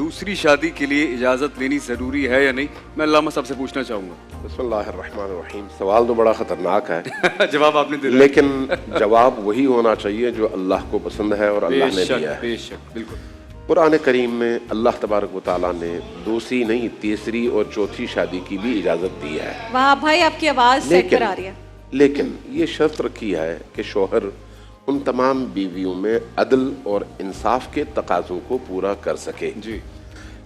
دوسری شادی کے لیے اجازت لینی ضروری ہے یا نہیں، میں علامہ صاحب سے پوچھنا چاہوں گا۔ بسم اللہ الرحمن الرحیم۔ سوال تو بڑا خطرناک ہے جواب آپ نے دیا، لیکن جواب وہی ہونا چاہیے جو اللہ کو پسند ہے اور اللہ نے دیا ہے۔ بے شک، بالکل۔ قرآن کریم میں اللہ تبارک و تعالیٰ نے دوسری نہیں تیسری اور چوتھی شادی کی بھی اجازت دی ہے۔ وہاں بھائی آپ کی آواز سیٹ پر آ رہی ہے۔ لیکن یہ شرط رکھی ہے کہ شوہر ان تمام بیویوں میں عدل اور انصاف کے تقاضوں کو پورا کر سکے۔ جی،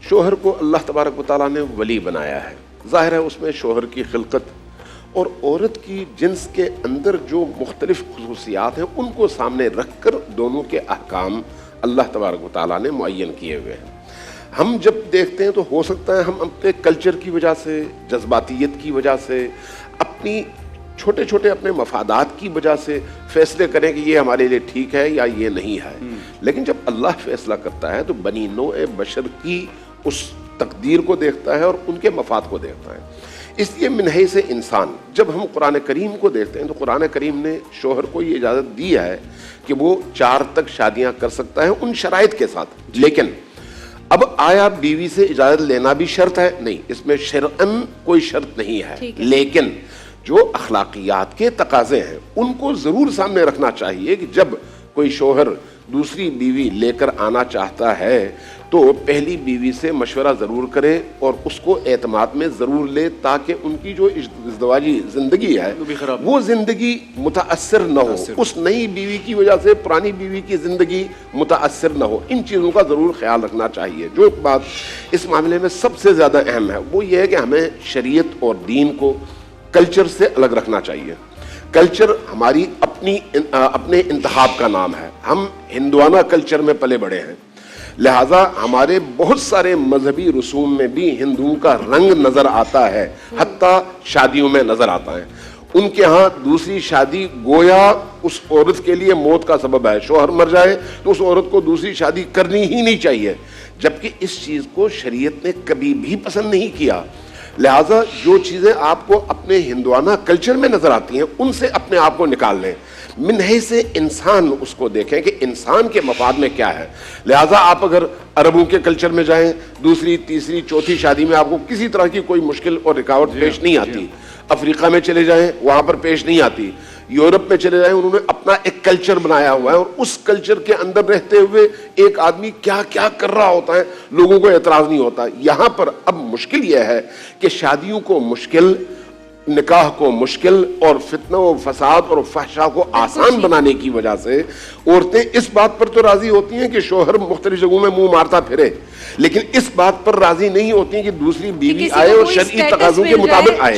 شوہر کو اللہ تبارک و تعالیٰ نے ولی بنایا ہے، ظاہر ہے اس میں شوہر کی خلقت اور عورت کی جنس کے اندر جو مختلف خصوصیات ہیں ان کو سامنے رکھ کر دونوں کے احکام اللہ تبارک و تعالیٰ نے معین کیے ہوئے ہیں۔ ہم جب دیکھتے ہیں تو ہو سکتا ہے ہم اپنے کلچر کی وجہ سے، جذباتیت کی وجہ سے، اپنی چھوٹے چھوٹے اپنے مفادات کی وجہ سے فیصلے کریں کہ یہ ہمارے لیے ٹھیک ہے یا یہ نہیں ہے، لیکن جب اللہ فیصلہ کرتا ہے تو بنی نوع بشر کی اس تقدیر کو دیکھتا ہے اور ان کے مفاد کو دیکھتا ہے۔ اس لیے من حیث انسان جب ہم قرآن کریم کو دیکھتے ہیں تو قرآن کریم نے شوہر کو یہ اجازت دی ہے کہ وہ 4 تک شادیاں کر سکتا ہے ان شرائط کے ساتھ۔ لیکن اب آیا بیوی سے اجازت لینا بھی شرط ہے؟ نہیں، اس میں شرعاً کوئی شرط نہیں ہے، لیکن جو اخلاقیات کے تقاضے ہیں ان کو ضرور سامنے رکھنا چاہیے کہ جب کوئی شوہر دوسری بیوی لے کر آنا چاہتا ہے تو پہلی بیوی سے مشورہ ضرور کرے اور اس کو اعتماد میں ضرور لے تاکہ ان کی جو ازدواجی زندگی ہے وہ زندگی متاثر نہ ہو، اس نئی بیوی کی وجہ سے پرانی بیوی کی زندگی متاثر نہ ہو۔ ان چیزوں کا ضرور خیال رکھنا چاہیے۔ جو بات اس معاملے میں سب سے زیادہ اہم ہے وہ یہ ہے کہ ہمیں شریعت اور دین کو کلچر سے الگ رکھنا چاہیے۔ کلچر ہماری اپنے انتخاب کا نام ہے، ہم ہندوانہ کلچر میں پلے بڑے ہیں، لہٰذا ہمارے بہت سارے مذہبی رسوم میں بھی ہندوؤں کا رنگ نظر آتا ہے، حتیٰ شادیوں میں نظر آتا ہے۔ ان کے ہاں دوسری شادی گویا اس عورت کے لیے موت کا سبب ہے، شوہر مر جائے تو اس عورت کو دوسری شادی کرنی ہی نہیں چاہیے، جبکہ اس چیز کو شریعت نے کبھی بھی پسند نہیں کیا۔ لہٰذا جو چیزیں آپ کو اپنے ہندوانہ کلچر میں نظر آتی ہیں ان سے اپنے آپ کو نکال لیں، من حیث انسان اس کو دیکھیں کہ انسان کے مفاد میں کیا ہے۔ لہٰذا آپ اگر عربوں کے کلچر میں جائیں دوسری تیسری چوتھی شادی میں آپ کو کسی طرح کی کوئی مشکل اور رکاوٹ پیش نہیں آتی، افریقہ میں چلے جائیں وہاں پر پیش نہیں آتی، یورپ میں چلے جائیں انہوں نے اپنا ایک کلچر بنایا ہوا ہے اور اس کلچر کے اندر رہتے ہوئے ایک آدمی کیا کیا کر رہا ہوتا ہے لوگوں کو اعتراض نہیں ہوتا۔ یہاں پر اب مشکل یہ ہے کہ شادیوں کو مشکل، نکاح کو مشکل اور فتنہ و فساد اور فحشا کو آسان بنانے کی وجہ سے عورتیں اس بات پر تو راضی ہوتی ہیں کہ شوہر مختلف جگہوں میں منہ مارتا پھرے، لیکن اس بات پر راضی نہیں ہوتی ہیں کہ دوسری بیوی آئے اور شرعی تقاضوں کے مطابق آئے۔